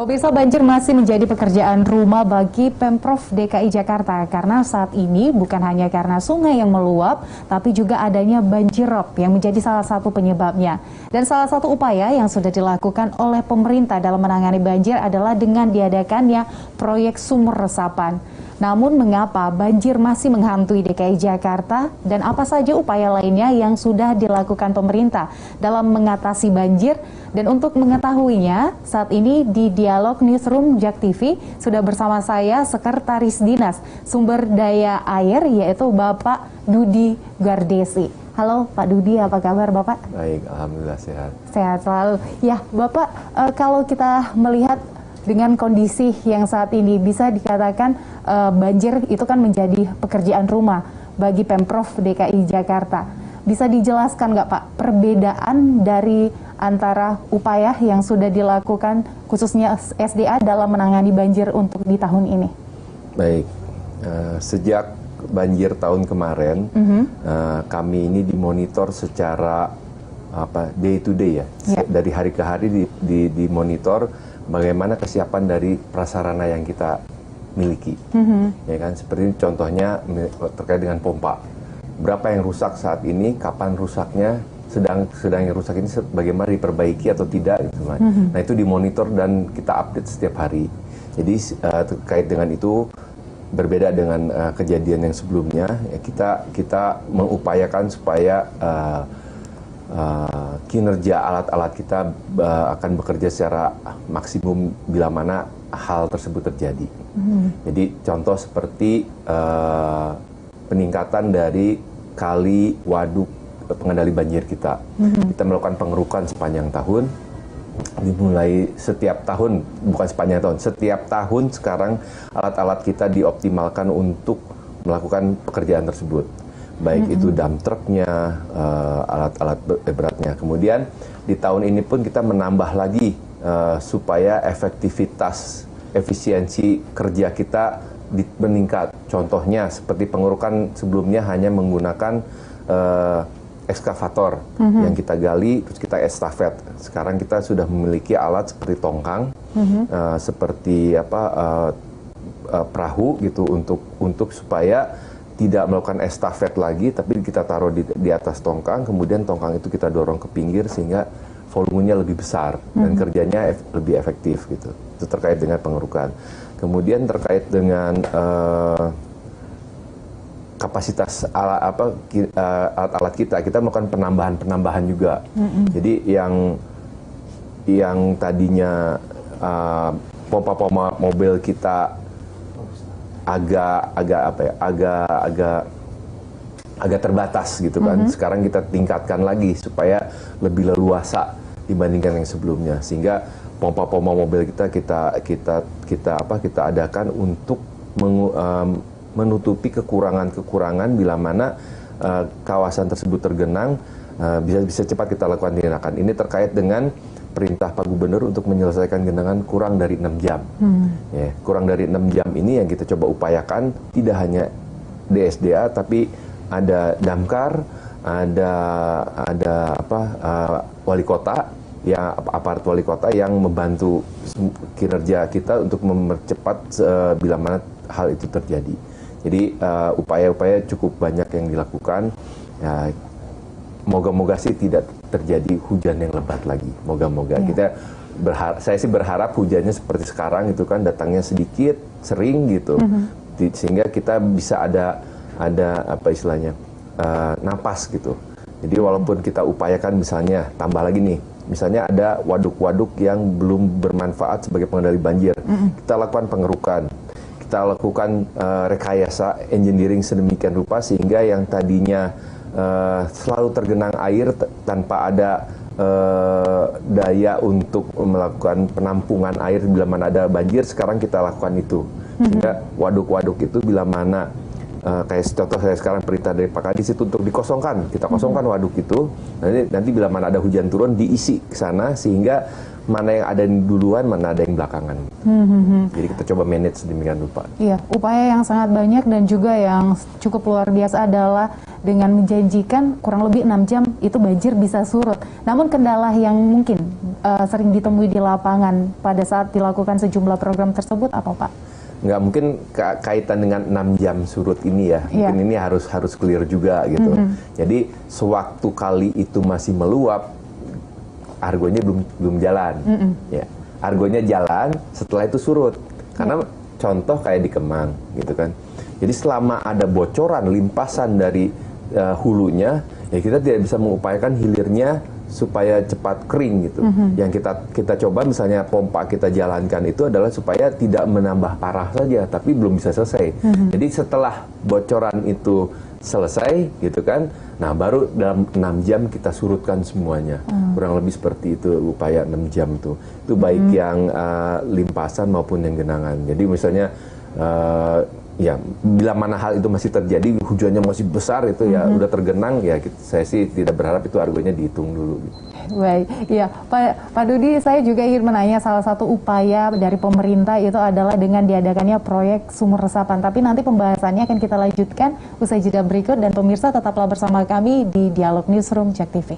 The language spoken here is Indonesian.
Pemirsa, banjir masih menjadi pekerjaan rumah bagi Pemprov DKI Jakarta karena saat ini bukan hanya karena sungai yang meluap, tapi juga adanya banjirop yang menjadi salah satu penyebabnya. Dan salah satu upaya yang sudah dilakukan oleh pemerintah dalam menangani banjir adalah dengan diadakannya proyek sumur resapan. Namun mengapa banjir masih menghantui DKI Jakarta dan apa saja upaya lainnya yang sudah dilakukan pemerintah dalam mengatasi banjir? Dan untuk mengetahuinya, saat ini di Dialog Newsroom JAK TV sudah bersama saya Sekretaris Dinas Sumber Daya Air yaitu Bapak Dudi Gardesi. Halo Pak Dudi, apa kabar Bapak? Baik, alhamdulillah sehat. Sehat selalu. Ya Bapak, kalau kita melihat dengan kondisi yang saat ini bisa dikatakan banjir itu kan menjadi pekerjaan rumah bagi Pemprov DKI Jakarta. Bisa dijelaskan nggak Pak perbedaan dari antara upaya yang sudah dilakukan khususnya SDA dalam menangani banjir untuk di tahun ini? Baik, sejak banjir tahun kemarin kami ini dimonitor secara day to day ya, dari hari ke hari dimonitor bagaimana kesiapan dari prasarana yang kita miliki, ya kan? Seperti contohnya terkait dengan pompa, berapa yang rusak saat ini, kapan rusaknya, sedang yang rusak ini bagaimana diperbaiki atau tidak, gitu. Nah itu dimonitor dan kita update setiap hari. Jadi terkait dengan itu berbeda dengan kejadian yang sebelumnya, ya kita mengupayakan supaya kinerja alat-alat kita akan bekerja secara maksimum bila mana hal tersebut terjadi. Jadi contoh seperti peningkatan dari kali waduk pengendali banjir kita. Kita melakukan pengerukan sepanjang tahun, dimulai setiap tahun, bukan sepanjang tahun, setiap tahun sekarang alat-alat kita dioptimalkan untuk melakukan pekerjaan tersebut. Baik itu dump truknya, alat-alat beratnya. Kemudian di tahun ini pun kita menambah lagi supaya efisiensi kerja kita meningkat. Contohnya seperti pengerukan sebelumnya hanya menggunakan ekskavator yang kita gali terus kita estafet. Sekarang kita sudah memiliki alat seperti tongkang, seperti perahu gitu untuk supaya tidak melakukan estafet lagi, tapi kita taruh di atas tongkang, kemudian tongkang itu kita dorong ke pinggir sehingga volumenya lebih besar dan kerjanya lebih efektif gitu. Itu terkait dengan pengerukan. Kemudian terkait dengan kapasitas alat-alat kita melakukan penambahan juga. Jadi yang tadinya pompa-pompa mobil kita agak terbatas gitu kan. Sekarang kita tingkatkan lagi supaya lebih leluasa dibandingkan yang sebelumnya, sehingga pompa-pompa mobil kita adakan untuk menutupi kekurangan bila mana kawasan tersebut tergenang, bisa cepat kita lakukan tindakan. Ini terkait dengan perintah Pak Gubernur untuk menyelesaikan genangan kurang dari 6 jam. Ya, kurang dari 6 jam ini yang kita coba upayakan, tidak hanya DSDA tapi ada Damkar, ada wali kota, ya aparat wali kota yang membantu kinerja kita untuk mempercepat bila mana hal itu terjadi. Jadi upaya-upaya cukup banyak yang dilakukan. Ya, moga-moga sih tidak terjadi hujan yang lebat lagi. Moga-moga saya sih berharap hujannya seperti sekarang itu kan datangnya sedikit, sering gitu, sehingga kita bisa ada napas gitu. Jadi walaupun kita upayakan misalnya tambah lagi nih, misalnya ada waduk-waduk yang belum bermanfaat sebagai pengendali banjir, kita lakukan pengerukan. Kita lakukan rekayasa engineering sedemikian rupa sehingga yang tadinya selalu tergenang air tanpa ada daya untuk melakukan penampungan air bila mana ada banjir, sekarang kita lakukan itu. Sehingga waduk-waduk itu bila mana kayak contoh saya sekarang perintah dari Pak Kadis itu untuk dikosongkan, kita kosongkan waduk itu. Nanti bila mana ada hujan turun diisi ke sana sehingga mana yang ada duluan, mana ada yang belakangan. Jadi kita coba manage sedemikian rupa. Iya, upaya yang sangat banyak dan juga yang cukup luar biasa adalah dengan menjanjikan kurang lebih 6 jam itu banjir bisa surut. Namun kendala yang mungkin sering ditemui di lapangan pada saat dilakukan sejumlah program tersebut apa Pak? Nggak mungkin kaitan dengan 6 jam surut ini ya. Mungkin ini harus clear juga gitu. Jadi sewaktu kali itu masih meluap, argonya belum jalan. Ya, argonya jalan setelah itu surut. Karena contoh kayak di Kemang gitu kan. Jadi selama ada bocoran limpasan dari hulunya, ya kita tidak bisa mengupayakan hilirnya supaya cepat kering gitu. Yang kita coba misalnya pompa kita jalankan itu adalah supaya tidak menambah parah saja, tapi belum bisa selesai. Jadi setelah bocoran itu selesai gitu kan, nah baru dalam 6 jam kita surutkan semuanya. Kurang lebih seperti itu upaya 6 jam tuh. Itu baik yang limpasan maupun yang genangan. Jadi misalnya ya bila mana hal itu masih terjadi, hujannya masih besar itu ya udah tergenang ya, saya sih tidak berharap itu argonya dihitung dulu gitu. Baik, ya Pak Dudi, saya juga ingin menanya salah satu upaya dari pemerintah itu adalah dengan diadakannya proyek sumur resapan. Tapi nanti pembahasannya akan kita lanjutkan usai jeda berikut, dan pemirsa tetaplah bersama kami di Dialog Newsroom JAK TV.